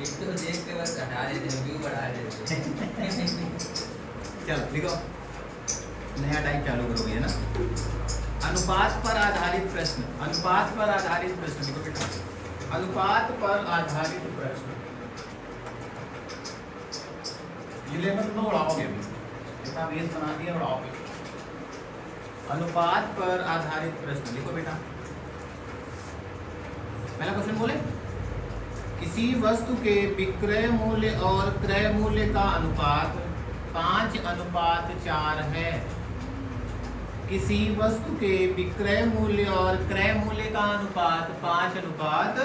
तो देख के बस हटा देते हैं, व्यू बढ़ा देते हैं। चलो लिखो, नया टाइप चालू करो भैया ना। अनुपात पर आधारित प्रश्न, अनुपात पर आधारित प्रश्न लिखो बेटा, अनुपात पर आधारित प्रश्न। ये लेवल तो उड़ाओगे अभी, इतना बेस बना दिया, उड़ाओगे। अनुपात पर आधारित प्रश्न लिखो बेटा। पहला क्वेश्चन बोले, किसी वस्तु के विक्रय मूल्य और क्रय मूल्य का अनुपात 5:4 है। किसी वस्तु के विक्रय मूल्य और क्रय मूल्य का अनुपात 5:,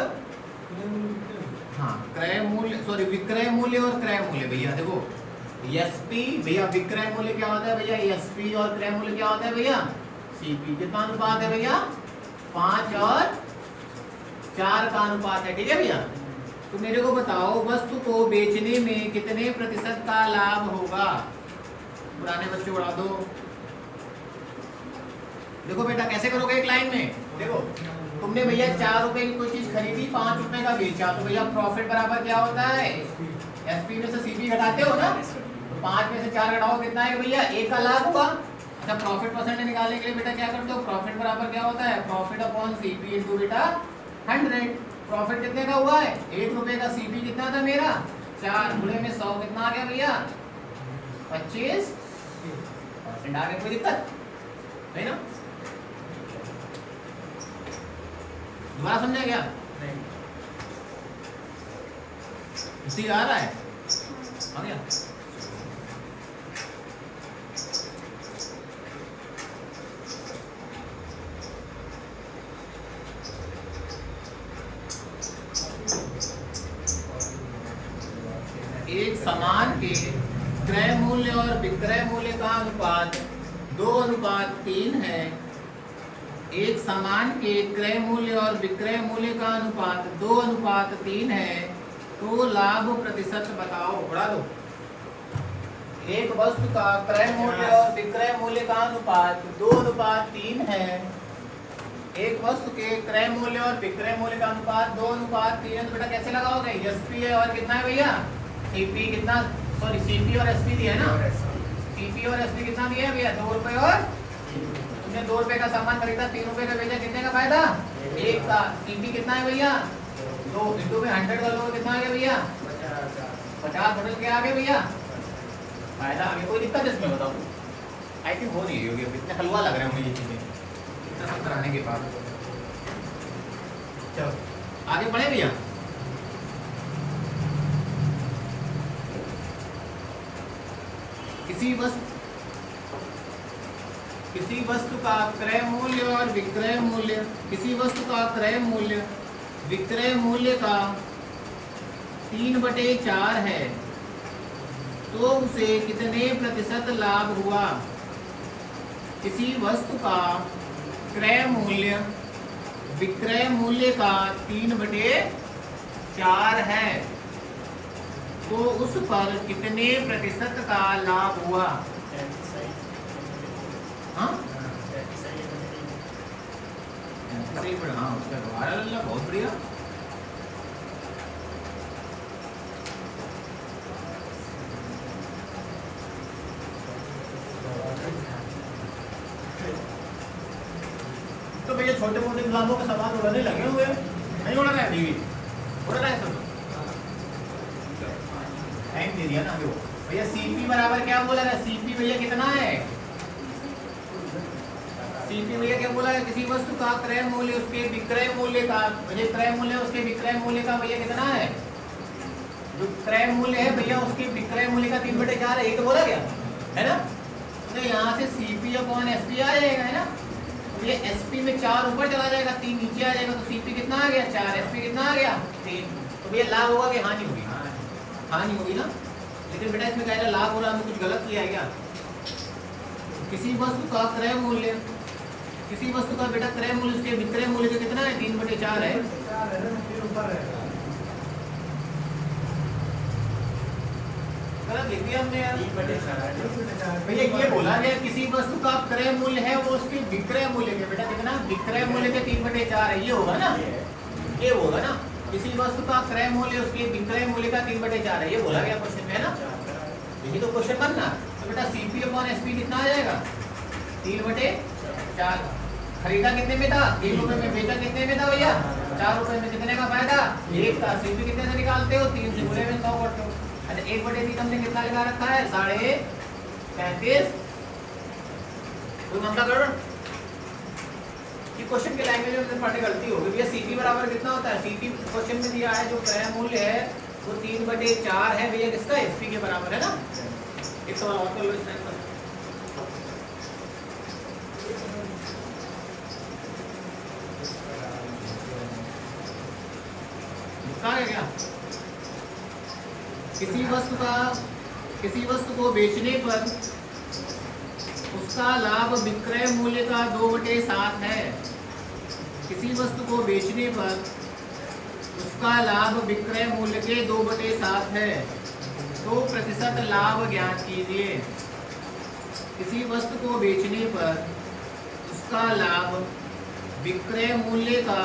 हाँ क्रय मूल्य सॉरी विक्रय मूल्य और क्रय मूल्य भैया देखो, एसपी भैया विक्रय मूल्य क्या होता है भैया, एसपी और क्रय मूल्य क्या होता है भैया, सीपी। कितना अनुपात है भैया, 5 और 4 का अनुपात है, ठीक है भैया। तो मेरे को बताओ वस्तु को बेचने में कितने प्रतिशत का लाभ होगा। पुराने बच्चे उड़ा दो। देखो बेटा कैसे करोगे एक लाइन में, देखो तुमने भैया 4 रुपए की कोई चीज खरीदी, 5 रुपए का बेचा, तो भैया प्रॉफिट बराबर क्या होता है, एसपी में से सीपी घटाते हो ना, तो 5 में से 4 घटाओ कितना है भैया, 1 का लाभ हुआ। अच्छा प्रॉफिट परसेंट निकालने के लिए बेटा क्या करते हो, प्रॉफिट बराबर क्या होता है, प्रॉफिट अपॉन सीपी इनटू बेटा 100। प्रॉफिट कितने का हुआ है, 1 रुपए का, सीपी कितना था मेरा 4, गुणे में 100 कितना आ गया भैया 25% आ गया। कोई दिक्कत नहीं ना, दोबारा समझा क्या, नहीं आ रहा है, आ गया। एक सामान के क्रय मूल्य और विक्रय मूल्य का अनुपात 2:3 है। एक सामान के क्रय मूल्य और विक्रय मूल्य का अनुपात 2:3 है, तो लाभ प्रतिशत बताओ। बढ़ा दो। एक वस्तु का क्रय मूल्य और विक्रय मूल्य का अनुपात 2:3 है। एक वस्तु के क्रय मूल्य और विक्रय मूल्य का अनुपात 2:3 है, तो बेटा कैसे लगाओगे, एसपी है और कितना है भैया सीपी, कितना सॉरी सीपी और एसपी दिया है ना, सीपी और एसपी कितना दिया है भैया 2 रुपए, और तुमने 2 रुपए का सामान खरीदा, 3 रुपए का बेचा, कितने का फायदा 1 का। सीपी कितना है भैया 2, इंटू में 100 कर लोगे कितना आ गया भैया 50, बदल के आ गया भैया फायदा आ गया। कोई दिक्कत इसमें बताओ, आई थिंक हो नहीं होगी, इतने हलवा लग रहे हैं मुझे ये चीजें इतना सब कराने के बाद। चलो आगे बढ़े भैया। किसी वस्तु का क्रय मूल्य और विक्रय मूल्य, किसी वस्तु का क्रय मूल्य विक्रय मूल्य का 3/4 है, तो उसे कितने प्रतिशत लाभ हुआ। किसी वस्तु का क्रय मूल्य विक्रय मूल्य का 3/4 है, तो उस पर कितने प्रतिशत का लाभ हुआ। हाँ सही पढ़ा, हाँ उसका दोबारा बहुत बढ़िया। तो भैया छोटे मोटे गुलामों के सवाल उड़ाने लगे हुए, नहीं उड़ा रहा है अभी भी, उड़ रहा है सब, टाइम दे दिया ना भैया। सीपी बराबर क्या बोला है, सीपी भैया कितना है, सीपी भैया क्या बोला है, किसी वस्तु का क्रय मूल्य उसके विक्रय मूल्य का, भैया क्रय मूल्य उसके विक्रय मूल्य का भैया कितना है, जो क्रय मूल्य है भैया उसके विक्रय मूल्य का 3/4 है, ये तो बोला गया है ना। तो यहाँ से सीपी अपॉन एसपी आ जाएगा, है ना। तो ये एसपी में 4 ऊपर चला जाएगा, 3 नीचे आ जाएगा, तो सीपी कितना आ गया 4, एसपी कितना आ गया 3। तो भैया लाभ होगा कि हानि होगी, हानि होगी ना। लेकिन बेटा इसमें कहेगा लाभ हो रहा, हमने कुछ गलत किया है क्या। किसी वस्तु का क्रय मूल्य, किसी वस्तु का बेटा क्रय मूल्य उसके विक्रय मूल्य का कितना है 3/4 है। गलत लिख दिया हमने यार, भैया ये बोला गया किसी वस्तु का क्रय मूल्य है वो उसके विक्रय मूल्य के, बेटा कितना विक्रय मूल्य के 3/4 है, ये होगा ना, ये होगा ना। किसी वस्तु का क्रय मूल्य उसके विक्रय मूल्य का 3/4 है, ये बोला गया क्वेश्चन में है ना, यही तो क्वेश्चन बनना। तो बेटा CP अपॉन SP कितना आ जाएगा 3/4। खरीदा कितने में था 3 रुपए में, बेचा कितने में था भैया 4 रुपए में, कितने का फायदा 1 का। CP कितने से निकालते हो 3 से, गुणे में 100 करते हो। अच्छा 1/3 हमने कितना लगा रखा है 35.5। कोई मामला करो कि क्वेश्चन के लैंग्वेज में पढ़ने गलती होगी भैया। CP बराबर कितना होता है, CP क्वेश्चन में दिया है जो क्रय मूल्य है वो 3/4 है भैया, किसका SP के बराबर है ना। एक सवाल और कर लो इस टाइम पर। कहाँ है क्या, किसी वस्तु को बेचने पर उसका लाभ विक्रय मूल्य का 2/7 है। किसी वस्तु को बेचने पर उसका लाभ विक्रय मूल्य के 2/7 है, तो प्रतिशत लाभ ज्ञात कीजिए। किसी वस्तु को बेचने पर उसका लाभ विक्रय मूल्य का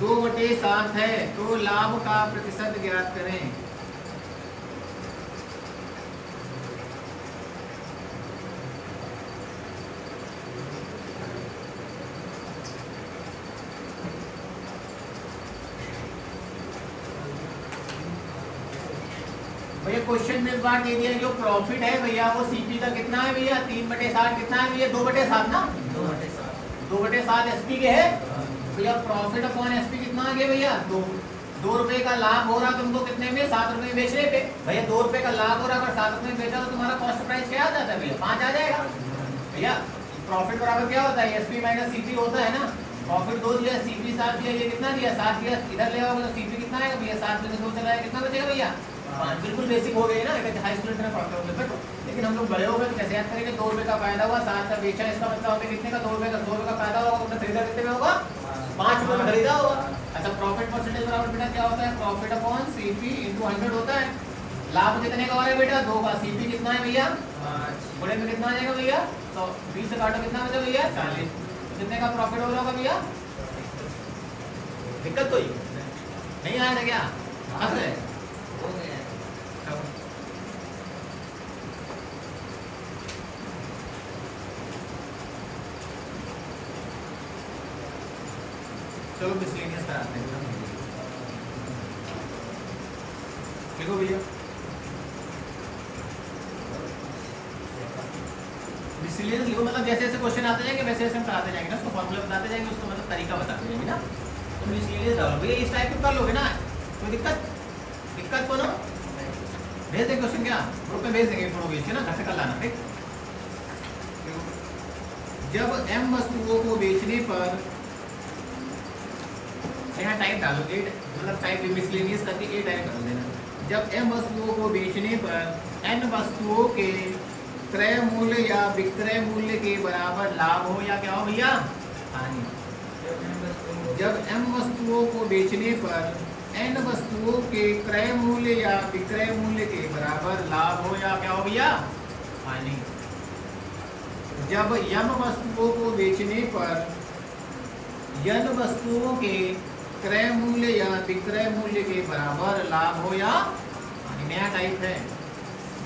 2/7 है, तो लाभ का प्रतिशत ज्ञात करें। भैया क्वेश्चन में इस बार दे दिया जो प्रॉफिट है भैया वो CP का कितना है भैया 3/7 कितना है भैया 2/7 ना, 2/7 SP के है भैया। प्रॉफिट अपॉन SP कितना आ गया भैया 2 रुपए का लाभ हो रहा तुमको कितने में 7 रुपए में बेचने पे भैया। 2 रुपए का लाभ हो रहा, अगर 7 रुपए में बेचा तो तुम्हारा कॉस्ट प्राइस क्या आ जाता है भैया 5 आ जाएगा भैया। प्रॉफिट बराबर क्या होता है SP माइनस CP होता है ना। प्रॉफिट 2 दिया, CP 7 दिया, ये कितना दिया 7 दिया, इधर ले आओगे तो CP कितना आएगा भैया 7 में 2 चला है, कितना बचेगा भैया 5। बिल्कुल बेसिक हो गई ना, हाई स्कूल में पढ़ते होंगे बट लेकिन हम लोग बड़े हो गए तो कैसे याद करेंगे। 2 रुपए का फायदा हुआ, 7 का बेचा, इसका मतलब हमें कितने का 2 रुपए का फायदा होगा, तो खरीदा कितने में होगा 5 रुपए में खरीदा होगा। अच्छा प्रॉफिट परसेंटेज बराबर बेटा क्या होता है प्रॉफिट अपॉन CP × 100 होता है। लाभ कितने का हो रहा है बेटा 2 का, CP कितना है भैया 5, गुणे में कितना आ जाएगा भैया 100, 20 से काटो कितना बचा भैया 40, कितने का प्रॉफिट हो रहा होगा भैया। दिक्कत कोई नहीं आया था क्या, हंस रहे हो गया। चलो मिसलेनियस कराते हैं। देखो भैया मिसलेनियस लिखो, मतलब जैसे जैसे क्वेश्चन आते जाएंगे वैसे वैसे हम कराते जाएंगे ना, उसको फॉर्मूला बताते जाएंगे, उसको मतलब तरीका बताते जाएंगे ना। तो मिसलेनियस डालो भैया, इस टाइप कर लोगे ना, कोई दिक्कत को ना भेज देंगे क्वेश्चन, क्या ग्रुप में भेज देंगे, फोटो भेज के ना घर से कर लाना ठीक। जब M वस्तुओं को बेचने पर यहाँ टाइप डालो मतलब टाइप मिसलेनियस करके A टाइप कर देना। जब M वस्तुओं को बेचने पर N वस्तुओं के क्रय मूल्य या विक्रय मूल्य के बराबर लाभ हो या क्या हो भैया हानि। जब M वस्तुओं को बेचने पर N वस्तुओं के क्रय मूल्य या विक्रय मूल्य के बराबर लाभ हो या क्या हो भैया हानि। जब M वस्तुओं को बेचने पर N वस्तुओं के क्रय मूल्य या विक्रय मूल्य के बराबर लाभ हो या नया टाइप है।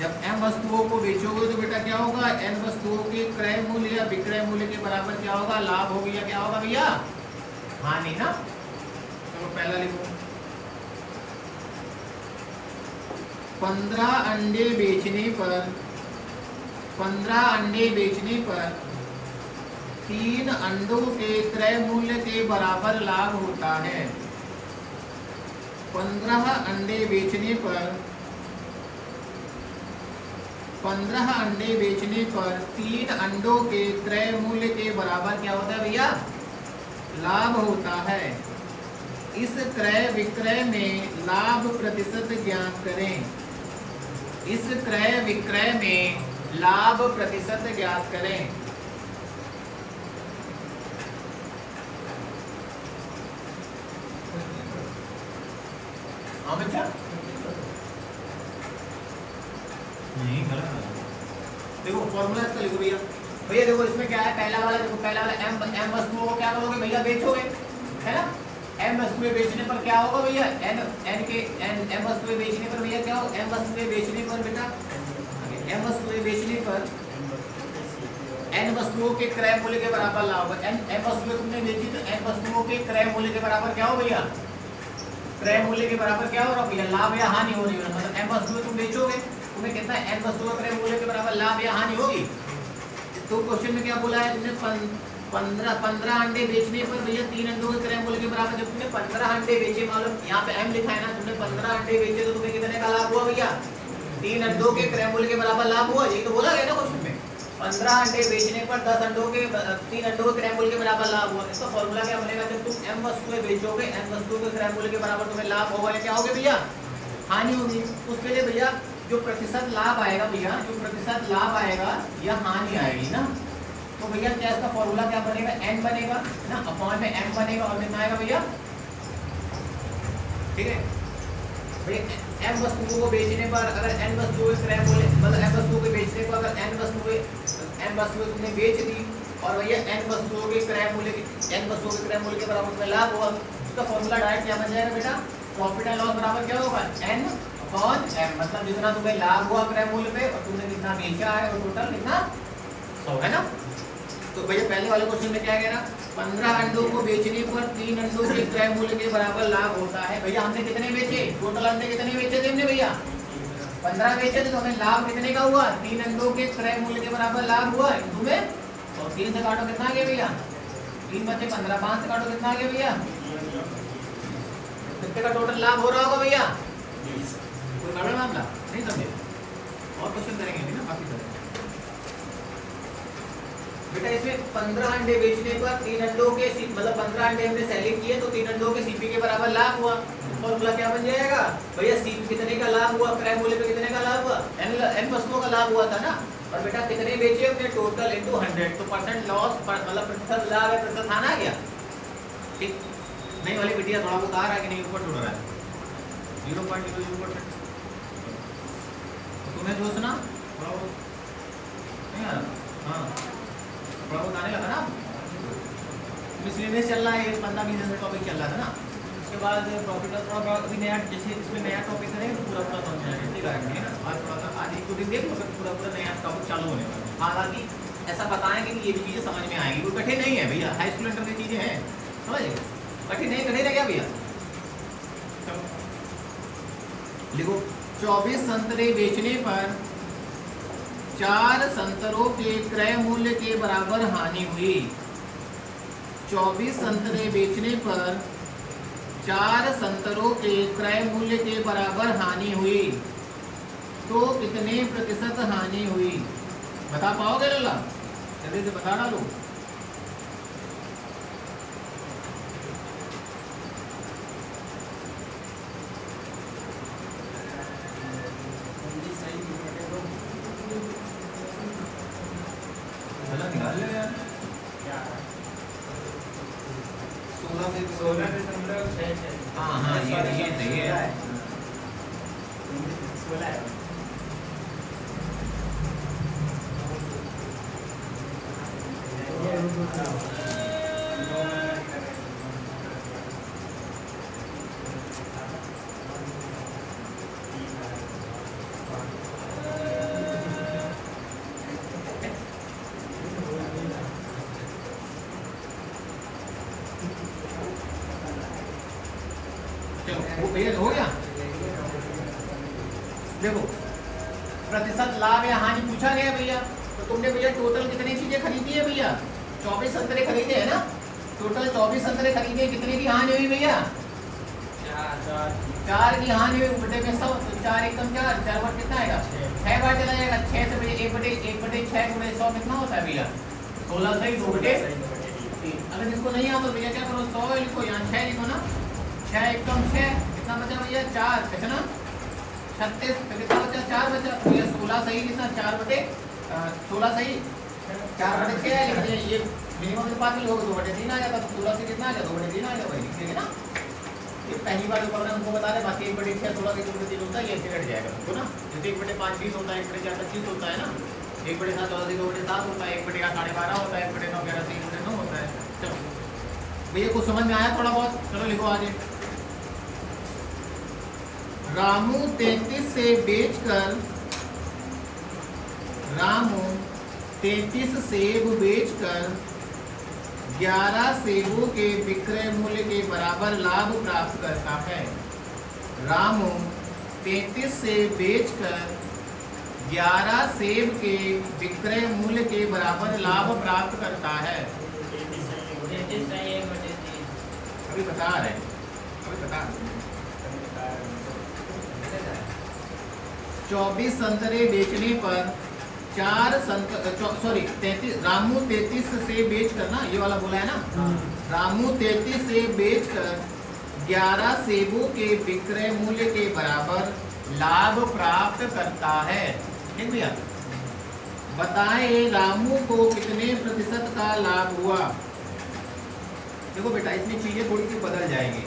जब M वस्तुओं को बेचोगे तो बेटा क्या होगा N वस्तुओं के क्रय मूल्य या विक्रय मूल्य के बराबर क्या होगा लाभ होगी या क्या होगा भैया हानि ना। चलो पहला लिखो 15 अंडे बेचने पर 3 अंडों के क्रय मूल्य के बराबर लाभ होता है। 15 अंडे बेचने पर 3 अंडों के क्रय मूल्य के बराबर क्या होता है भैया लाभ होता है। इस क्रय विक्रय में लाभ प्रतिशत ज्ञात करें। इस क्रय विक्रय में लाभ प्रतिशत ज्ञात करें। हाँ बच्चा नहीं गलत देखो फॉर्मूला इसका लिखो भैया। भैया देखो इसमें क्या है पहला वाला देखो पहला वाला M वस्तुओं को क्या करोगे भैया बेचोगे है ना। m वस्तुएं बेचने पर क्या होगा भैया, m वस्तुएं बेचने पर भैया क्या होगा, m वस्तुएं बेचने पर बेटा, m वस्तुएं बेचने पर n वस्तुओं के क्रय मूल्य के बराबर लाभ होगा। m वस्तुएं तुमने बेची तो n वस्तुओं के क्रय मूल्य के बराबर क्या हो भैया, क्रय मूल्य के बराबर क्या हो रहा भैया, लाभ या हानि हो रही है। मतलब m वस्तुएं तुम बेचोगे, तुम्हें कितना n वस्तुओं क्रय मूल्य के बराबर लाभ या हानि होगी। तो क्वेश्चन में क्या बोला है तुमने, 15 अंडे बेचने पर भैया 3 अंडों के क्रय मूल्य के बराबर। जब तुमने 15 अंडे बेचे, मालूम यहाँ पे m लिखा है ना, तुमने 15 अंडे बेचे तो तुम्हें कितने का लाभ हुआ भैया, 3 अंडों के क्रय मूल्य के बराबर लाभ हुआ। ये तो बोला गया ना क्वेश्चन में, 15 अंडे बेचने पर 3 अंडों के क्रय मूल्य के बराबर लाभ हुआ। इसका फॉर्मूला क्या बनेगा, जब तुम m वस्तुएं बेचोगे, n वस्तुओं के क्रय मूल्य के बराबर तुम्हें लाभ होगा या क्या होगा भैया, हानि होगी। उसके लिए भैया जो प्रतिशत लाभ आएगा भैया, जो प्रतिशत लाभ आएगा या हानि आएगी ना, तो भैया क्या इसका फॉर्मूला क्या बनेगा, n बनेगा ना, अपॉन में m बनेगा और कितना आएगा भैया, ठीक है भैया। m वस्तुओं को बेचने पर अगर n वस्तुओं के क्रय मूल्य, मतलब m वस्तुओं के बेचने पर अगर n वस्तुएं तुमने बेच दी और भैया n वस्तुओं के क्रय मूल्य के बराबर तुम्हें लाभ हुआ, उसका फॉर्मूला डायरेक्ट क्या बन जाएगा बेटा, प्रॉफिट एंड लॉस बराबर क्या होगा, n अपॉन m। मतलब जितना तुम्हें लाभ हुआ क्रय मूल्य पे और तुमने कितना बेचा है और टोटल कितना 100 है ना। तो भैया पहले वाले क्वेश्चन में क्या कह रहा, 15 अंडों को बेचने पर 3 अंडों के क्रय मूल्य के बराबर लाभ होता है। भैया हमने कितने बेचे, टोटल अंडे कितने बेचे थे हमने भैया, 15 बेचे थे, तो हमें लाभ कितने का हुआ, 3 अंडों के क्रय मूल्य के बराबर लाभ हुआ। तुम्हें और 3 से काटो कितना आ गया भैया, 3 बचे 15, 5 से काटो कितना आ गया भैया, कितने का टोटल लाभ हो रहा होगा भैया, कोई बड़ा मामला नहीं समझे। और क्वेश्चन करेंगे ना बाकी तरह बेटा। इसमें 15 अंडे बेचने पर 3 अंडों के, मतलब 15 अंडे हमने सेलिंग किए तो 3 अंडों के सीपी के बराबर लाभ हुआ। फॉर्मूला क्या बन जाएगा भैया, सीपी कितने का लाभ हुआ, क्रय मूल्य पे कितने का लाभ हुआ, n वस्तुओं का लाभ हुआ था ना, और बेटा कितने बेचे हमने, टोटल इनटू 100। तो परसेंट लॉस मतलब प्रतिशत लाभ है, प्रतिशत हाना गया, ठीक। नहीं वाली बिटिया थोड़ा बहुत आ रहा है कि नहीं, ऊपर जुड़ रहा है 0.00%। तुम्हें सोचना थोड़ा बहुत नहीं आ रहा, हाँ थोड़ा बहुत आने लगा ना, मिसलेनियस चल रहा है, 15-20 मिनट टॉपिक चल रहा था ना। उसके बाद प्रॉफिट लॉस थोड़ा अभी नया, जैसे इसमें नया टॉपिक करेंगे तो पूरा पूरा समझ जाएगा, ठीक है ना। आज थोड़ा सा आज 1-2 दिन देख लो, फिर पूरा पूरा नया टॉपिक चालू होने वाला है। हालांकि ऐसा बताएंगे कि ये भी चीज़ें समझ में आएंगी, कोई कठिन नहीं है भैया, हाई स्कूल इंटर की चीज़ें हैं, समझ कठिन नहीं, कठिन है क्या भैया। लिखो 24 संतरे बेचने पर 4 संतरों के क्रय मूल्य के बराबर हानि हुई। 24 संतरे बेचने पर 4 संतरों के क्रय मूल्य के बराबर हानि हुई, तो कितने प्रतिशत हानि हुई, बता पाओगे लल्ला, जल्दी से बता डालो। निकाल लो यार, 16.6। हाँ हाँ ये सही है। वो क्लियर हो गया। देखो प्रतिशत लाभ या हानि पूछा गया भैया, तो तुमने भैया टोटल कितनी चीजें खरीदी है भैया, 24 संतरे खरीदे है ना, टोटल 24 संतरे खरीदे, कितने की हानि हुई भैया, 4 की हानि हुई, बटे में 100, तो 4 एकदम 4 बार कितना आएगा, 6 बार चला जाएगा, 6 से भैया 1/6 गुणे 100 कितना होता है भैया, 16 से 2/3। अगर इसको नहीं आता तो भैया क्या करो, 100 लिखो, यहाँ 6 लिखो ना, 6 एकदम 6, कितना बचा भैया 4, कितना 36, कितना बचा 4 बचा, तो ये 16 सही, कितना 4/16 सही, 4/6 है, लेकिन ये मिनिमम के पास लोग 2/3 आ जाता, तो 16 से कितना आ जाता, 2/3 आ जाता, वही लिखेंगे ना। ये पहली बार जो प्रॉब्लम हमको बता रहे, बाकी 1/6 16 के 2/3 होता है, ये ऐसे कट जाएगा तुमको ना, जैसे 1/5 20 होता है, 1/4 25 होता है ना, 1/7 14 2/7 होता है, 1/8 12.5 होता है, 1/9 11 3/9 होता है। चलो भैया कुछ समझ में आया थोड़ा बहुत? चलो लिखो आगे। रामू 33 से सेब बेचकर 11 सेबों के विक्रय मूल्य के बराबर लाभ प्राप्त करता है। रामू 33 से बेचकर 11 सेब के विक्रय मूल्य के बराबर लाभ प्राप्त करता है। अभी बता रहे हैं, अभी बता रहे हैं। 24 संतरे बेचने पर 33 रामू 33 से बेचकर ना, ये वाला बोला है ना, रामू 33 से बेचकर 11 सेबों के विक्रय मूल्य के बराबर लाभ प्राप्त करता है। ठीक भैया, बताएं रामू को कितने प्रतिशत का लाभ हुआ? देखो बेटा, इसमें चीजें थोड़ी सी बदल जाएंगी।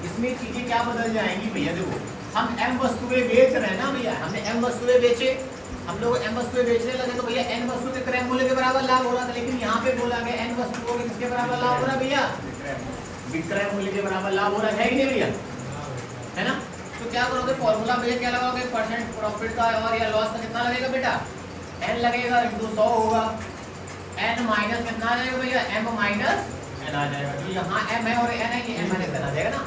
इसमें चीजें क्या बदल जाएंगी भैया? देखो, हम m वस्तुएं बेच रहे हैं ना भैया, हमने m वस्तुएं बेचे, हम लोग m वस्तुएं बेचने लगे तो भैया n वस्तु के क्रय मूल्य के बराबर लाभ हो रहा था। लेकिन यहाँ पे बोला गया n वस्तुओं के किसके बराबर लाभ हो रहा है भैया? विक्रय मूल्य के बराबर लाभ हो रहा है कि नहीं भैया? है ना? तो क्या करोगे? फॉर्मूला में क्या लगाओगे? परसेंट प्रॉफिट का और या लॉस का कितना लगेगा बेटा? n लगेगा इंटू 100 होगा। n माइनस कितना आ जाएगा भैया? m माइनस n आ जाएगा। तो यहाँ m है और n है, ये m माइनस n आ जाएगा ना।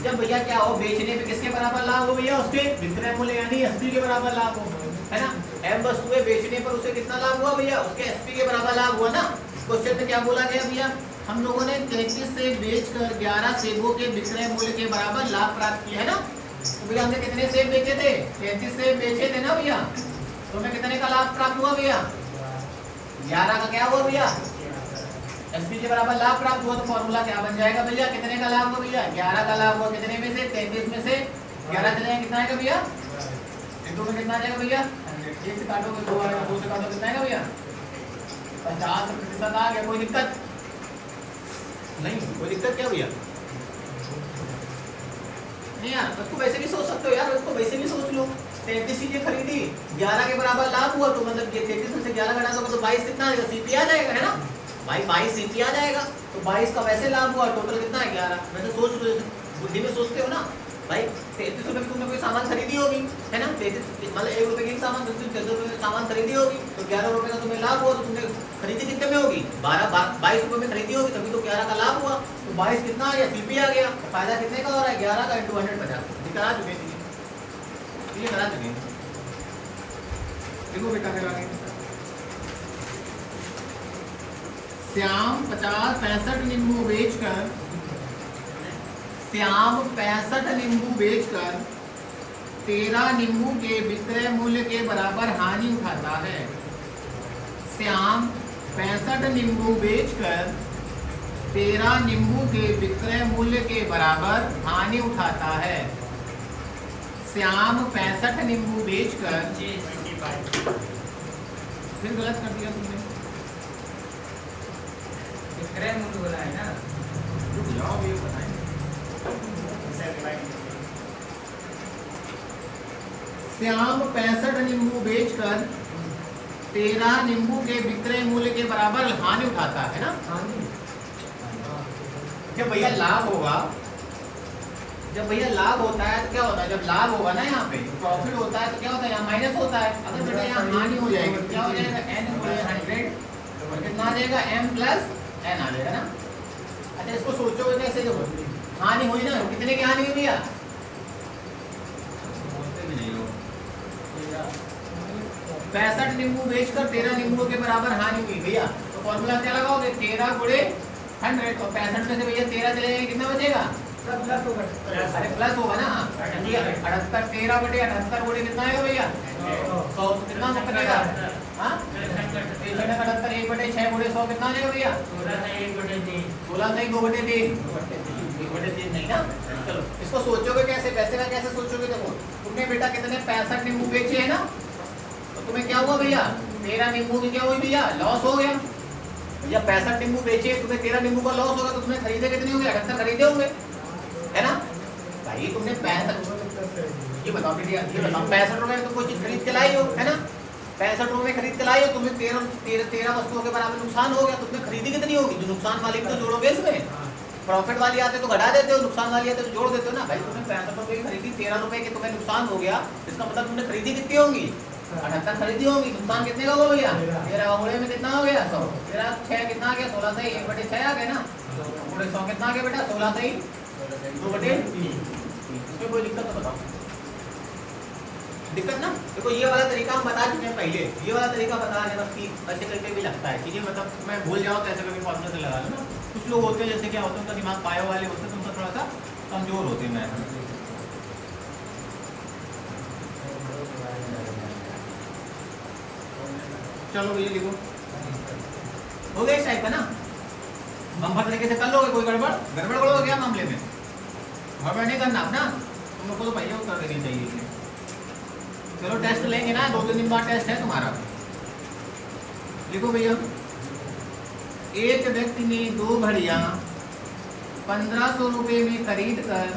जब भैया क्या हो, बेचने पे किसके बराबर लाभ हो भैया? उसके विक्रय मूल्य यानी एसपी के बराबर लाभ हो, है ना। m वस्तुएं बेचने पर उसे कितना लाभ हुआ भैया? उसके एसपी के बराबर लाभ हुआ ना। क्वेश्चन में क्या बोला गया भैया? हम लोगों ने 33 से बेचकर 11 सेबों के विक्रय मूल्य के बराबर लाभ प्राप्त किया है ना। तो भैया हमने कितने सेब बेचे थे? 33 सेब बेचे थे ना भैया। तो हमें कितने का लाभ प्राप्त हुआ भैया? 11 का क्या हुआ भैया? एसपी के बराबर लाभ प्राप्त हुआ। तो फॉर्मूला क्या बन जाएगा भैया? कितने का लाभ हुआ भैया? 11 का लाभ हुआ। कितने में से? 33 में से 11 चले जाएंगे, कितना आएगा भैया? इंटू में कितना आ जाएगा भैया? 1 से काटोगे 2 आएगा, 2 से काटोगे कितना आएगा भैया? 50% आ गया। कोई दिक्कत नहीं? कोई दिक्कत क्या भैया? नहीं यार, उसको वैसे भी सोच सकते हो यार, उसको वैसे भी सोच लो। 33 चीजें खरीदी, 11 के बराबर लाभ हुआ, तो मतलब 33 में से 11 घटा दोगे तो 22 कितना आएगा? सीपी आ जाएगा, है ना भाई? 22 सीपी आ जाएगा। तो 22 का वैसे लाभ हुआ, टोटल कितना है? 11। वैसे सोच लो, बुद्धि में सोचते हो ना भाई। 33 रुपए में तुमने कोई सामान खरीदी होगी, है ना। 33 मतलब 1 रुपए की सामान, 33 रुपए में सामान खरीदी होगी, तो 11 रुपए का तुम्हें लाभ हुआ। तो तुमने खरीदी कितने में होगी? 22 रुपए में खरीदी होगी, तभी तो 11 का लाभ हुआ। तो 22 कितना आ गया? सीपी आ गया। तो फायदा कितने का हो रहा है? 11 का इंटू 150 करा चुके हैं, ये करा चुके हैं। देखो बेटा फिर आगे, श्याम 65 नींबू बेचकर 13 नींबू के विक्रय मूल्य के बराबर हानि उठाता है। श्याम 65 नींबू बेचकर 13 नींबू के विक्रय मूल्य के बराबर हानि उठाता है। श्याम 65 नींबू बेचकर, फिर गलत कर दिया तुमने, विक्रय मूल्य बोला है ना। रुक जाओ, ये बताएं। श्याम 65 नींबू बेचकर 13 नींबू के विक्रय मूल्य के बराबर हानि उठाता है ना। जब भैया लाभ होगा, जब भैया लाभ होता है तो क्या होता है? जब लाभ होगा ना, यहाँ पे प्रॉफिट होता है तो क्या होता है? यहाँ माइनस होता है। अगर बेटा यहाँ हानि हो जाएगी तो क्या हो जाएगा? n × 100 और कितना आ जाएगा? m + n आ जाएगा ना। अच्छा, इसको सोचोगे कैसे? जब हानि हुई ना, कितने की हानि हुई भैया? 65 नींबू बेचकर 13 नींबू के बराबर हानि हुई भैया। तो फॉर्मूला क्या लगाओगे? 13 × 100 और 65 में से भैया 13 चले जाएंगे, कितना बचेगा? अरे प्लस होगा ना। 78 13 बटे 78 बटे कितना आएगा भैया? 100। कितना बचेगा? हाँ, 78 1 बटे 6 बटे 100 कितना आ जाएगा भैया? 16 नहीं 2 बटे 3 नहीं ना। चलो इसको सोचोगे कैसे? पैसे का कैसे सोचोगे? देखो, तुमने बेटा कितने 65 नींबू बेचे है ना, तो तुम्हें क्या हुआ भैया? 13 नींबू की क्या हुई भैया? लॉस हो गया भैया। 65 नींबू बेचे, तुम्हें 13 नींबू का लॉस होगा, तो तुम्हें खरीदे कितने होंगे? 78 खरीदे होंगे, है ना भाई। तुमने 65, ये बताओ बेटा, ये बताओ 65 रुपए में तुम कोई चीज खरीद के लाई हो, है ना। 65 रुपए में खरीद के लाई हो, तुम्हें 13 वस्तुओं के बराबर नुकसान हो गया, तो तुम्हें खरीदी कितनी होगी? जो नुकसान वाली तो जोड़ोगे इसमें, प्रॉफिट वाली आते तो घटा देते हो, नुकसान वाली आते तो जोड़ देते हो ना। भाई तुमने 65 रुपए की खरीदी, 13 रुपए की तुम्हें नुकसान हो गया, इसका मतलब तुमने खरीदी कितनी होंगी? 78 खरीदी होंगी। नुकसान कितने का हुआ भैया? 13 गुणे में कितना हो गया? 100। 13 6 कितना आ गया? 16 से 1/6 आ गया ना। गुणे 100 कितना आ गया बेटा? 16 से 2/3। इसमें कोई दिक्कत तो बताओ? दिक्कत ना? देखो ये वाला तरीका हम बता चुके हैं पहले, ये वाला तरीका बता देना कि ऐसे करके भी लगता है कि ये मतलब मैं भूल जाऊँ तो ऐसे करके फॉर्मूला से लगा लो ना। कुछ लोग होते हैं जैसे क्या होता है, उनका दिमाग पायो वाले होते हैं, तो उनका थोड़ा सा कमजोर होते हैं मैथ में। चलो भैया लिखो, हो गया इस टाइप का ना। बम्पर तरीके से कर लोगे, कोई गड़बड़ करोगे क्या मामले में? गड़बड़ नहीं करना अपना, तुम लोग को तो पहले उत्तर देनी चाहिए। चलो टेस्ट लेंगे ना, 2-3 दिन बाद टेस्ट है तुम्हारा। लिखो भैया, एक व्यक्ति ने 2 घड़ियां 1500 रुपए में खरीद कर,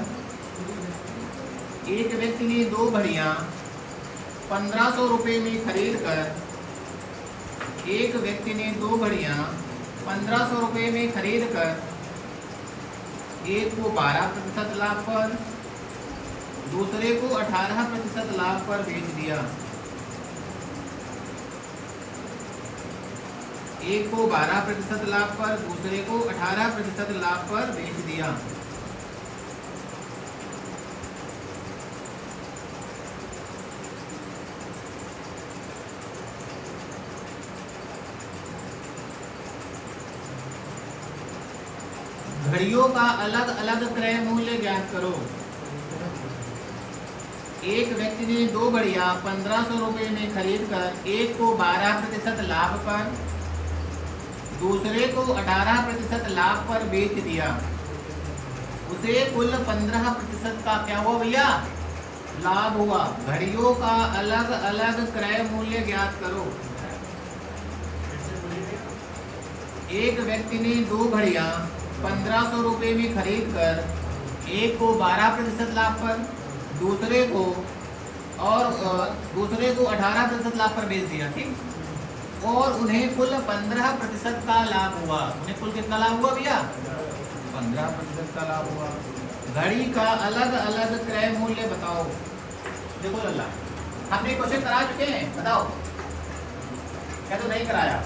एक व्यक्ति ने 2 घड़ियां 1500 रुपए में खरीद कर, एक व्यक्ति ने 2 घड़ियां 1500 रुपए में खरीद कर एक को 12% लाभ पर, दूसरे को 18% लाभ पर बेच दिया। एक को 12% लाभ पर, दूसरे को 18% लाभ पर बेच दिया। घड़ियों का अलग अलग क्रय मूल्य ज्ञात करो। एक व्यक्ति ने 2 घड़ियां 1500 रुपए में खरीद कर एक को 12% लाभ पर, दूसरे को 18% लाभ पर बेच दिया। उसे कुल 15% का क्या हुआ भैया? लाभ हुआ। घड़ियों का अलग अलग क्रय मूल्य ज्ञात करो। एक व्यक्ति ने 2 घड़ियां 1500 रुपए में खरीद कर एक को 12% लाभ पर, दूसरे को 18% लाभ पर बेच दिया। ठीक, और उन्हें कुल 15% का लाभ हुआ। उन्हें कुल कितना लाभ हुआ भैया? 15% का लाभ हुआ। घड़ी का अलग अलग क्रय मूल्य बताओ। देखो लल्ला, हमने क्वेश्चन करा चुके हैं, बताओ। क्या तो नहीं कराया?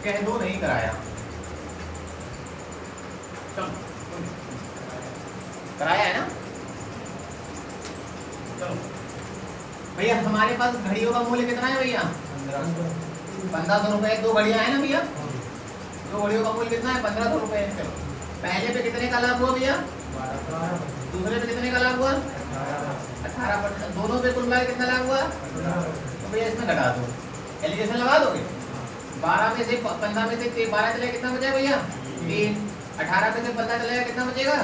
कह दो नहीं कराया। चलो कराया है ना? चलो भैया, हमारे पास घड़ियों का मूल्य कितना है भैया? 1500 रुपए। 2 घड़ियां है ना भैया? 2 घड़ियों का मूल्य कितना है? 1500 रुपए। चलो, पहले पे कितने का लाभ हुआ भैया? दूसरे पे कितने का लाभ हुआ? 18%। दोनों पे कुल मिलाकर कितना लाभ हुआ? तो भैया इसमें घटा दो, एलिगेशन लगा दोगे। 12 में से 15 में से 12 चलेगा, कितना बचा भैया? 3। 18 में से 15 चलेगा, कितना बचेगा?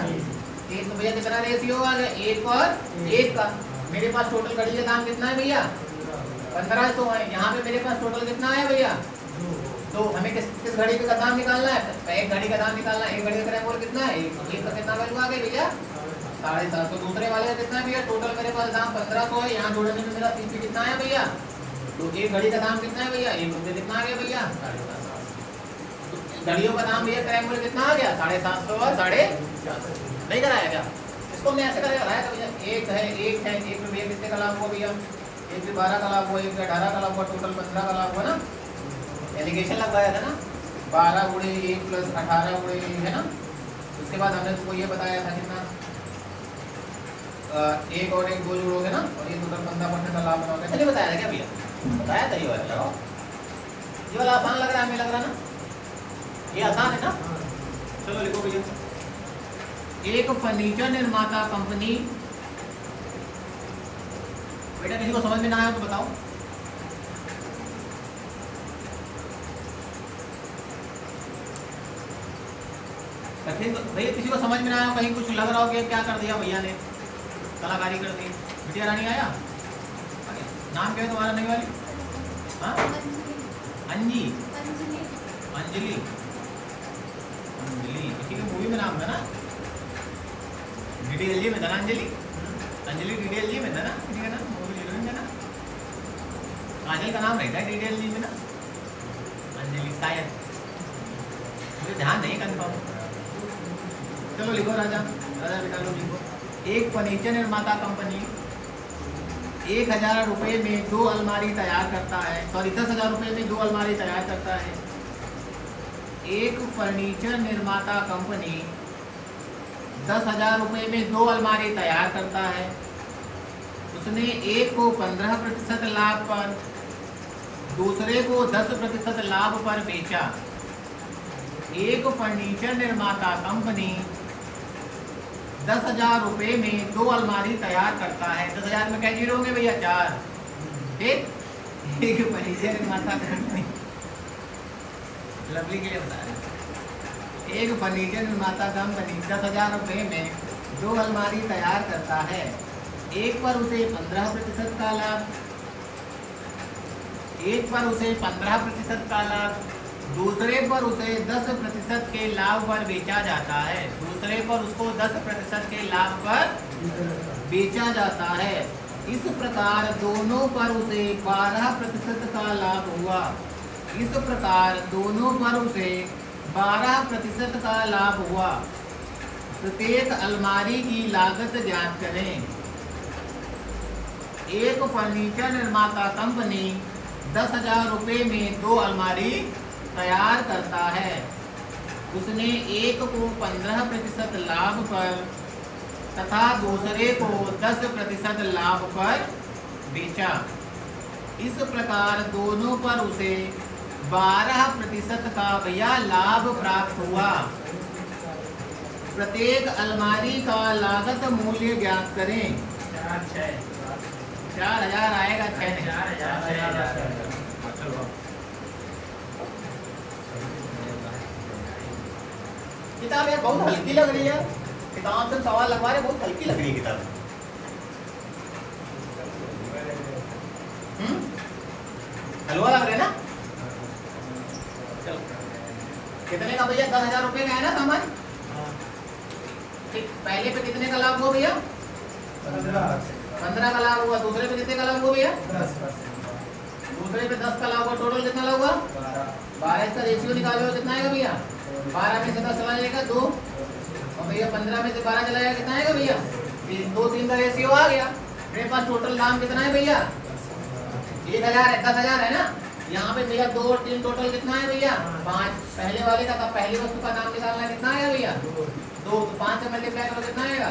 3। तो भैया कितना रेशियो आ गया? 1 और 1 का। मेरे पास टोटल घड़ी का दाम कितना है भैया? 1500 है। यहाँ पे मेरे पास टोटल कितना है भैया? तो हमें किस घड़ी का दाम निकालना है? एक घड़ी का दाम निकालना है। एक घड़ी का क्रय मूल्य कितना है? एक का कितना वैल्यू आ गई भैया? 750। दूसरे वाले का कितना है भैया? टोटल मेरे पास दाम 1500 है। यहाँ जोड़ने में मेरा 3 कितना है भैया? तो एक घड़ी का दाम कितना है भैया? 1 रुपये। कितना आ गया भैया? 750। घड़ियों का दाम भैया क्रय मूल्य कितना आ गया? 750 और 450। नहीं कराया क्या? इसको हमने ऐसे कराया था भैया। एक है, एक में भैया कितने का लाभ हुआ भैया? एक में 12 का लाभ हुआ, एक में 18 का लाभ हुआ, टोटल 15 का लाभ हुआ ना। एलिगेशन लगाया था ना, 12 गुणे 1 प्लस 18 गुणे 1 है ना। उसके बाद हमने तुमको ये बताया था कितना, 1 और 1 2 जोड़ोगे ना, और ये टोटल 15% का लाभ बनाओगे। मैंने बताया था क्या भैया? बताया था। ये वाला लगाओ, ये वाला आसान लग रहा है, हमें लग रहा ना ये आसान है ना। चलो लिखो भैया, एक फर्नीचर निर्माता कंपनी। बेटा किसी को समझ में ना आया तो बताओ। भैया किसी को समझ में ना आया, कहीं कुछ लग रहा हो कि क्या कर दिया भैया ने, कलाकारी कर दी। बिटिया रानी आया? नाम क्या है तुम्हारा नई वाली? हाँ, अंजी, अंजलि, अंजलि। किसी के मूवी में नाम था ना, डीडीएलजी में था ना अंजलि। अंजलि डीडीएलजी में था ना, किसी का नाम मूवी हीरोइन था ना, काजल का नाम रहता है डीडीएलजी में ना, अंजलि शायद, मुझे ध्यान नहीं कंफर्म। चलो लिखो राजा, राजा बेटा लो लिखो। एक फर्नीचर निर्माता कंपनी 1000 रुपये में 2 अलमारी तैयार करता है, सॉरी 10,000 रुपये में 2 अलमारी तैयार करता है। एक फर्नीचर निर्माता कंपनी 10,000 रुपये में 2 अलमारी तैयार करता है। उसने एक को 15% लाभ पर, दूसरे को 10% लाभ पर बेचा। एक फर्नीचर निर्माता कंपनी 10,000 रुपये में 2 अलमारी तैयार करता है। 10,000 में क्या जीरो होंगे भैया? 4। ठीक। एक फर्नीचर निर्माता कंपनी, लवली के लिए बता रहे, एक फर्नीचर निर्माता कंपनी 10,000 रुपये में 2 अलमारी तैयार करता है। एक पर उसे 15% का लाभ, एक पर उसे 15% का लाभ, दूसरे पर उसे 10% के लाभ पर बेचा जाता है। दूसरे पर उसको 10% के लाभ पर बेचा जाता है। इस प्रकार दोनों पर उसे 12% का लाभ हुआ। इस प्रकार दोनों पर उसे 12% का लाभ हुआ। प्रत्येक अलमारी की लागत ज्ञात करें। एक फर्नीचर निर्माता कंपनी 10,000 रुपये में 2 अलमारी तैयार करता है। उसने एक को 15% लाभ पर तथा दूसरे को 10% लाभ पर बेचा। इस प्रकार दोनों पर उसे 12% का भैया लाभ प्राप्त हुआ। प्रत्येक अलमारी का लागत मूल्य ज्ञात करें। 4,000 आएगा, 6,000। किताब यार बहुत हल्की लग रही है, किताब से सवाल लगवा रहे, बहुत हल्की लग रही है किताब। हलवा लग रहा है ना? चलो कितने का भैया? 10,000 रुपये का है ना सामान? ठीक, पहले पे कितने का लाभ हुआ भैया? 15 का लाभ हुआ। दूसरे पे कितने का लाभ हुआ भैया? 10। दूसरे पे 10 का लाभ हुआ। टोटल कितना लाभ हुआ? 12। इसका रेशियो निकालो, कितना आएगा भैया? 12 में से 10 चला जाएगा 2, और भैया 15 में से 12 चला जाएगा, कितना आएगा भैया? 2-3 का रेशियो आ गया। मेरे पास टोटल दाम कितना है भैया? 1,000 है, 10,000 है ना? यहाँ पे भैया 2 और 3 टोटल कितना है भैया? 5। पहले वाले का पहली वस्तु का दाम निकालना है, कितना आएगा भैया? 2। तो 5 से मल्टीप्लाई करो, कितना आएगा?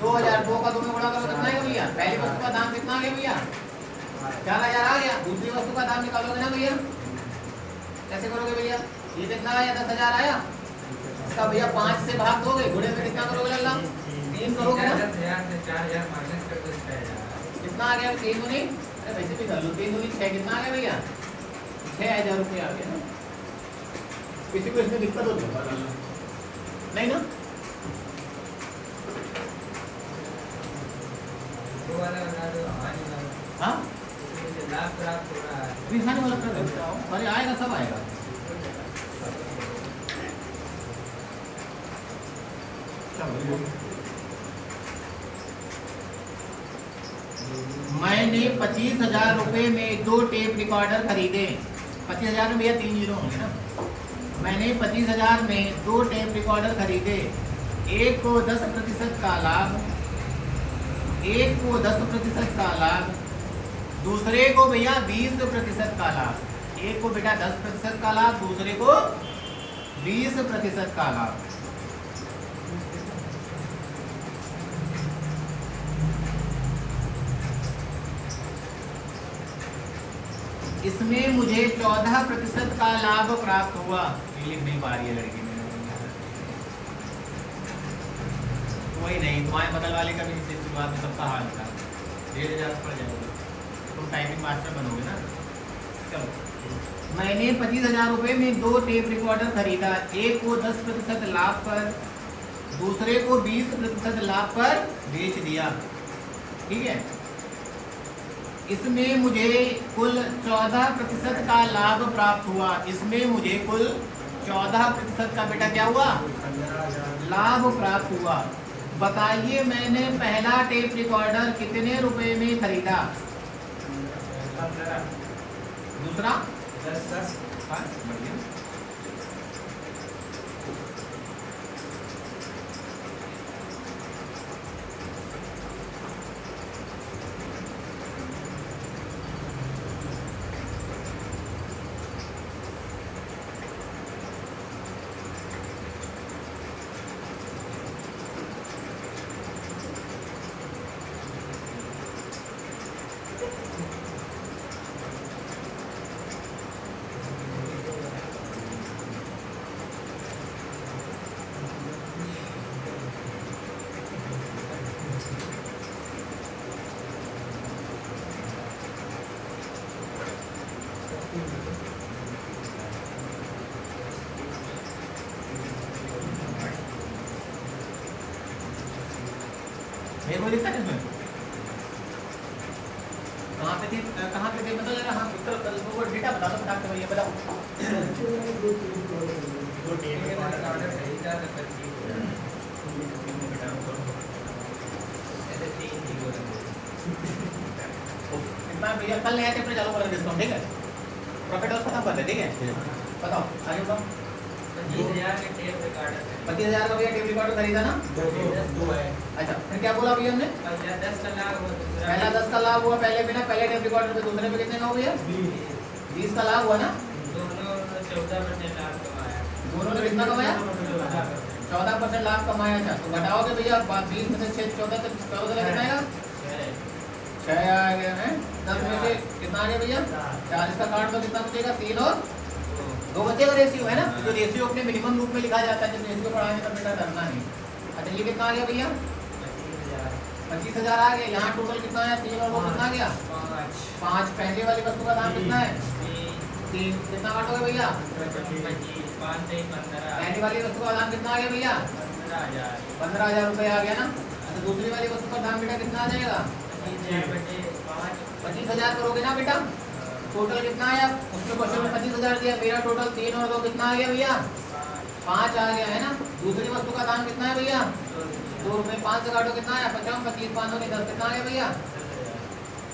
2,000। 2 का 2 में गुणा करो, कितना आएगा भैया? पहली वस्तु का दाम कितना आ गया भैया? 4,000 आ गया। दूसरी वस्तु का दाम निकालोगे ना भैया? कैसे करोगे भैया? ये कितना आया? 10,000 आया। इसका भैया 5 से भाग दोगे, गुणे में कितना करोगे लल्ला? 3 करोगे ना? 4,000 कर दो, 6,000। कितना आ गया? 3 दूनी, अरे वैसे भी कर लो, 3 दूनी 6, कितना आ गया भैया? 6,000 रुपये आ गया ना? किसी को इसमें दिक्कत होती है नहीं ना? वो वाला बना दो, हानि वाला। हाँ, इसमें लाभ प्राप्त हो रहा है। अभी खाने वाला कर देता हूँ, अरे आएगा, सब आएगा। मैंने 25,000 रुपये में 2 टेप रिकॉर्डर खरीदे। 25,000 में भैया 3 जीरो होंगे ना? मैंने 25,000 में 2 टेप रिकॉर्डर खरीदे। एक को 10% का लाभ, एक को 10% का लाभ, दूसरे को भैया 20% का लाभ। एक को बेटा 10% का लाभ, दूसरे को 20% का लाभ। इसमें मुझे 14% का लाभ प्राप्त हुआ। लिख नहीं पा रही है लड़की में, कोई नहीं, तुम्हारे बगल वाले का भी इसी शुरुआत में सबका हाल था। 1,500 पड़ जाएगा, तुम टाइपिंग मास्टर बनोगे ना? चलो, मैंने 25,000 रुपये में 2 टेप रिकॉर्डर खरीदा। एक को 10% लाभ पर, दूसरे को 20% लाभ पर बेच दिया। ठीक है, इसमें मुझे कुल 14% का लाभ प्राप्त हुआ। इसमें मुझे कुल 14% का बेटा क्या हुआ? लाभ प्राप्त हुआ। बताइए मैंने पहला टेप रिकॉर्डर कितने रुपए में खरीदा? दूसरा 10। कोई दिक्कत है इसमें? कहाँ पे थी बताओ जरा। हाँ उत्तर वो डेटा बता दो फटाक से भैया बताओ। दो टेबल का ऑर्डर सही था तो कर दी ऐसे तीन थी वो इतना भैया कल नया चैप्टर चालू करेंगे डिस्काउंट, ठीक है? प्रॉफिट लॉस खत्म कर दे, ठीक है? बताओ आगे बताओ। 25,000 के टेप रिकॉर्डर 25,000 का भैया टेप रिकॉर्डर खरीदा ना? दो है। अच्छा फिर क्या बोला भैया हमने? 10 का लाभ हुआ दूसरा पहला 10 का लाभ हुआ पहले पे ना, पहले टेप रिकॉर्डर पे, दूसरे पे कितने का हुआ भैया? 20 का लाभ हुआ ना? दोनों 14% लाभ कमाया। दोनों ने कितना कमाया? 14% लाभ कमाया। अच्छा तो घटाओगे भैया 20 में से 6 14 तक 14 कितना आएगा? 6 आ गया है। 10 में से कितना आ गया भैया? 40 का काट दो कितना बचेगा? 3 और 2 बचेगा। रेशियो है ना, जो रेशियो अपने मिनिमम रूप में लिखा जाता है, जब रेशियो पढ़ाएंगे तब बेटा डरना नहीं। अच्छा ये कितना आ गया भैया? 25,000 आ गया। यहाँ टोटल कितना आया? 3 और 2 कितना आ गया? 5। पहले वाली वस्तु का दाम कितना है? 3। कितना काटोगे भैया? 15 पहली वाली वस्तु का दाम कितना आ गया भैया? 15,000 रुपये आ गया ना। अच्छा दूसरी वाली वस्तु का दाम बेटा कितना आ जाएगा? 25,000 करोगे ना बेटा। टोटल कितना आया? उसमें क्वेश्चन में 25,000 दिया, मेरा टोटल 3 और 2 कितना आ गया भैया? 5 आ गया है ना। दूसरी वस्तु का दाम कितना है भैया? 2 रुपये। 5 से काटो कितना आया? 50 25 5 होने 10 कितना आ गया भैया?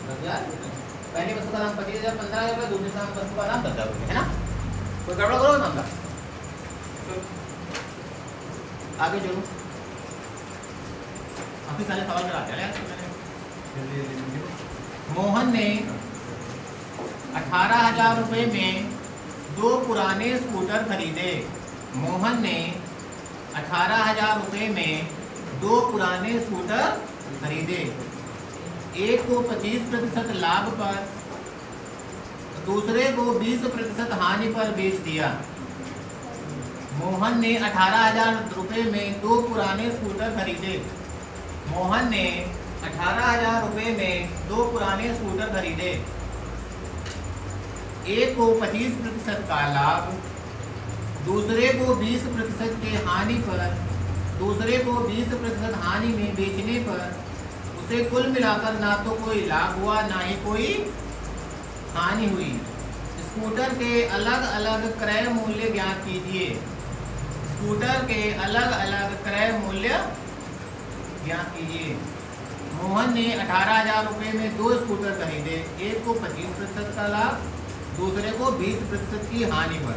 10,000। पहली वस्तु का दाम 25,000 15,000 रुपये, दूसरी वस्तु का दाम 10,000 रुपये है ना। कोई गड़बड़ करो ना हमका। आगे चलो काफी सारे सवाल कराते हैं। मोहन ने 18,000 रुपये में 2 पुराने स्कूटर खरीदे। मोहन ने 18,000 रुपये में 2 पुराने स्कूटर खरीदे। एक को 25% लाभ पर, दूसरे को 20% हानि पर बेच दिया। मोहन ने 18,000 रुपये में 2 पुराने स्कूटर खरीदे। मोहन ने 18,000 रुपये में 2 पुराने स्कूटर खरीदे। एक को 25% का लाभ, दूसरे को 20% के हानि पर, दूसरे को 20% हानि में बेचने पर उसे कुल मिलाकर ना तो कोई लाभ हुआ ना ही कोई हानि हुई। स्कूटर के अलग अलग क्रय मूल्य ज्ञात कीजिए। स्कूटर के अलग अलग क्रय मूल्य ज्ञात कीजिए। मोहन ने 18,000 रुपये में 2 स्कूटर खरीदे। एक को 25% का लाभ, दूसरे को 20% की हानि पर।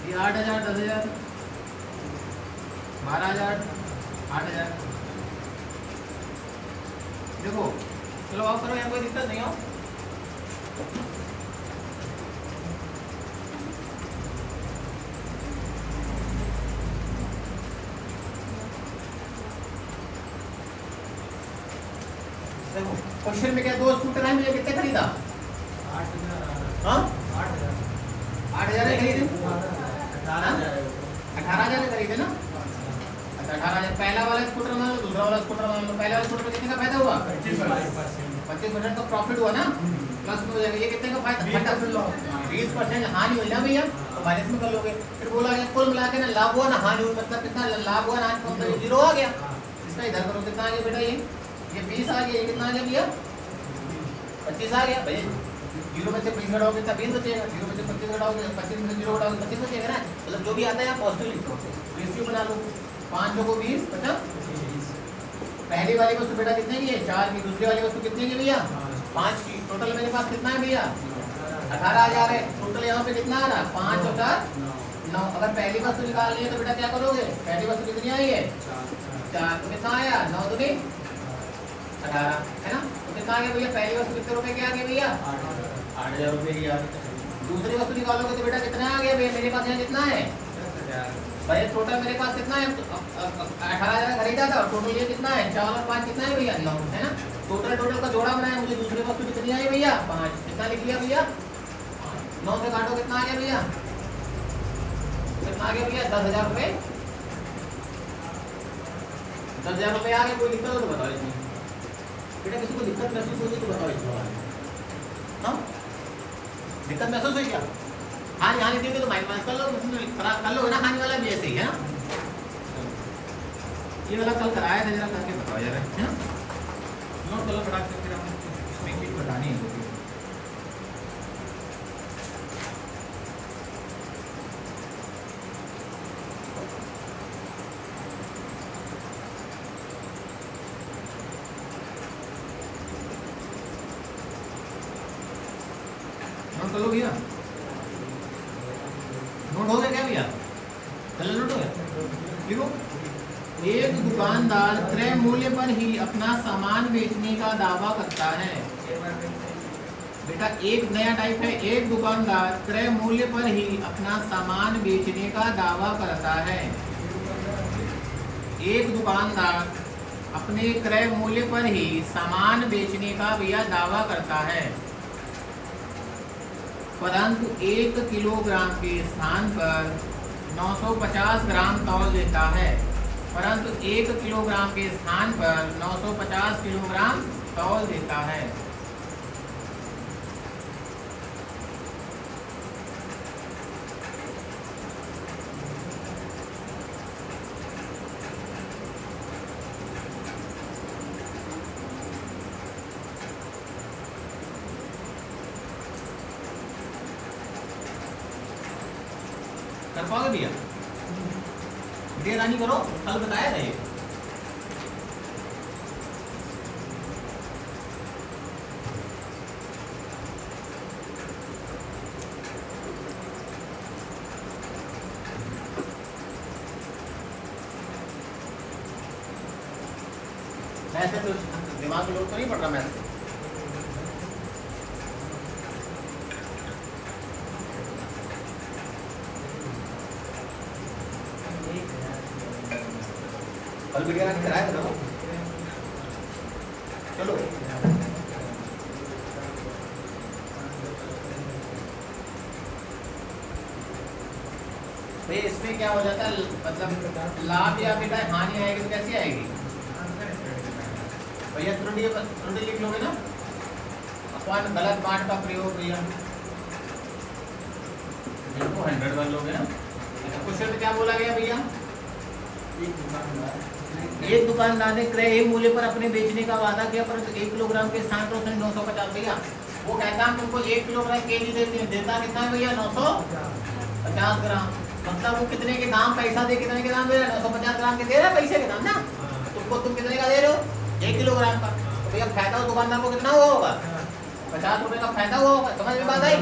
ये 8,000 10,000 12,000 8,000। देखो चलो आओ करो, यहाँ कोई दिक्कत नहीं हो। देखो क्वेश्चन में क्या 2 स्कूटर है, मुझे कितने खरीदा? 8,000 खरीदे। 18,000 खरीदे ना। अच्छा 18,000 पहला वाला स्कूटर मान लो, दूसरा वाला स्कूटर मान लो। पहले वाला स्कूटर में कितने का फायदा हुआ? 25% का प्रॉफिट हुआ ना, प्लस में हो जाएगा। ये कितने का फायदा? 20% हानि हुई ना भैया, तो माइनस में कर लोगे। फिर बोला गया कुल मिला के ना लाभ हुआ ना हानि हुई, मतलब कितना लाभ हुआ ना हानि, मतलब 0 आ गया। इसका इधर करो कितना आ गया बेटा? ये 20 आ गया। ये कितना आ गया भैया? 25 आ गया भैया। 0 में से 20 घटाओगे कितना? 20 बचेगा। 0 में से 25 घटाओगे, 25 में से 0 घटाओगे 25 बचेगा ना। मतलब जो भी आता है आप पॉजिटिव लिखो, रेशियो बना लो। 5 को 20 50। पहली वाली वस्तु बेटा कितने की है? 4 की। दूसरी वाली वस्तु कितने की भैया? 5 की। टोटल मेरे पास कितना है भैया? 18,000 है। टोटल यहाँ पे कितना आ रहा? 5 और 4 9। अगर पहली वस्तु निकालनी है तो बेटा क्या करोगे? पहली वस्तु कितनी आई है? 4। तो कितना आया? 9 दूनी 18 है ना। तो कितना आ गया भैया? पहली वस्तु कितने रुपए की आ गई भैया? 8,000 रुपये की आ गई। दूसरी वस्तु निकालोगे तो बेटा कितना आ गया भैया? मेरे पास यहाँ कितना है भाई? टोटल मेरे पास कितना है? 18,000 खरीदा था और टोटल ये कितना है? 4 और 5 कितना है भैया? 9 है ना। टोटल का जोड़ा बनाया, मुझे दूसरे वस्तु कितनी आई भैया 5। कितना लिख लिया भैया 9 से काटो कितना आ गया भैया, कितना आ गया भैया 10,000 रुपये। 10,000 रुपये आ गए। कोई दिक्कत हो तो बताओ इसमें बेटा, किसी को दिक्कत महसूस होगी तो बताओ इसमें। हाँ दिक्कत महसूस हुई क्या? हानि हानि देंगे तो माइनस कर लो, कर लो ना, हानि वाला भी ऐसे ही है ना। ये वाला कल कराया था, जरा करके बताओ जरा, है ना। नोट कर लो फटाक से, फिर हम इसमें भी बतानी है। नोट कर लो भैया, नोट हो गया क्या भैया? चलो नोट हो गया, लिखो। एक दुकानदार क्रय मूल्य पर ही अपना सामान बेचने का दावा करता है। बेटा एक नया टाइप है, एक दुकानदार क्रय मूल्य पर ही अपना सामान बेचने का दावा करता है। एक दुकानदार अपने क्रय मूल्य पर ही सामान बेचने का भैया दावा करता है, परंतु 1 किलोग्राम के स्थान पर 950 ग्राम तौल देता है। परंतु 1 किलोग्राम के स्थान पर 950 किलोग्राम तौल देता है। कर पाओगे भैया? रानी करो, कल बताया था ये। ऐसे तो दिमाग लोड तो नहीं पड़ रहा मैथ से। कल वीडियो रानी कराया था ना। चलो भाई इसमें क्या हो जाता है, मतलब लाभ या बेटा हानि आएगी तो कैसी आएगी भैया? त्रुटि लिख लोगे ना, अपन गलत बांट का प्रयोग भैया 100 कर लोगे ना। क्वेश्चन में क्या बोला गया भैया? एक दुकानदार ने क्रय मूल्य पर अपने बेचने का वादा किया, परंतु 1 किलोग्राम के स्थान पर उसने 950 भैया। वो कहता है तुमको 1 किलोग्राम केजी देता कितना है भैया? 950 ग्राम। मतलब वो कितने के दाम पैसा दे, कितने के दाम दे रहा है? 950 ग्राम के दे रहा है पैसे के दाम ना। तुमको तुम कितने का दे रहे हो? 1 किलोग्राम का। तो भैया फायदा दुकानदार को कितना हुआ होगा? 50 रुपए का फायदा हुआ होगा। समझ में बात आई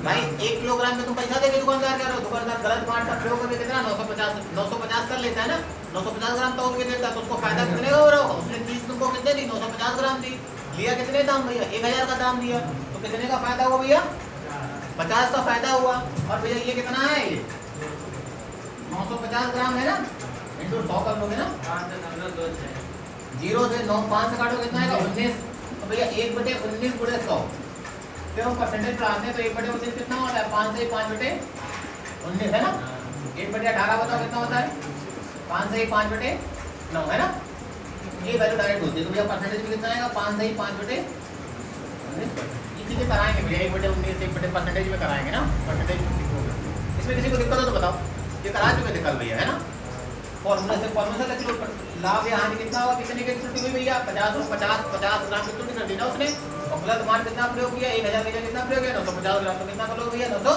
भाई? 1 किलोग्राम में तुम पैसा देके दुकानदार कह रहे हो, दुकानदार गलत माल का प्रयोग करके कितना 950 कर लेता है ना। 950 ग्राम तौल के देता तो उसको फायदा कितने का हो रहा होगा? उसने 30 तुमको कितने दी? 950 ग्राम दी। लिया कितने दाम भैया? 1000 का दाम दिया। तो कितने का फायदा हुआ भैया? 50 का फायदा हुआ। और भैया ये कितना है? ये 950 ग्राम है ना, इंटू 100 कर लोगे ना। 0 से 9 5 से काटो कितना आएगा? 19। तो भैया 1/19 गुणे 100, फिर हम परसेंटेज बढ़ाते हैं तो 1/19 कितना होता है? 5 से 5/19 है ना। 1/18 बताओ कितना होता है? 5 से 5/9 है ना। ये वैल्यू डायरेक्ट होती है। तो भैया परसेंटेज में कितना आएगा? 5 से 5/19। इसी से कराएंगे भैया 1/19 1 परसेंटेज में कराएंगे ना। परसेंटेज इसमें किसी को दिक्कत हो तो बताओ। ये करा चुके थे कल भैया, है ना। फॉर्मूला से लग लो। लाभ या हानि कितना हुआ? कितने की त्रुटि हुई भैया? 50 ग्राम की त्रुटि कर दी ना उसने। और गलत मान कितना प्रयोग किया? 1000 का कितना प्रयोग किया? 950 ग्राम। तो कितना कर लो भैया? 900।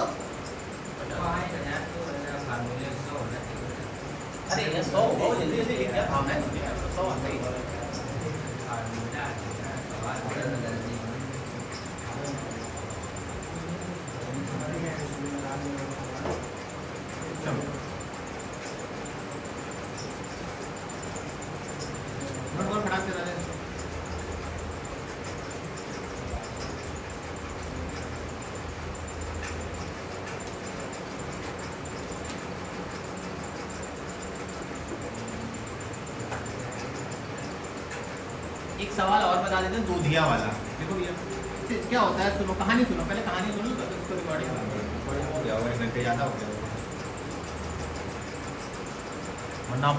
अरे ये 100 बहुत जल्दी जल्दी लिख दिया था मैं। 100 सही है। नोट फटाक से डालें। एक सवाल और बता देते हैं दूधिया वाला। देखो भैया इससे क्या होता है, सुनो कहानी सुनो, पहले कहानी सुनो तो इसको रिकॉर्डिंग हो गया होगा, 1 घंटे ज़्यादा हो गया वरना आप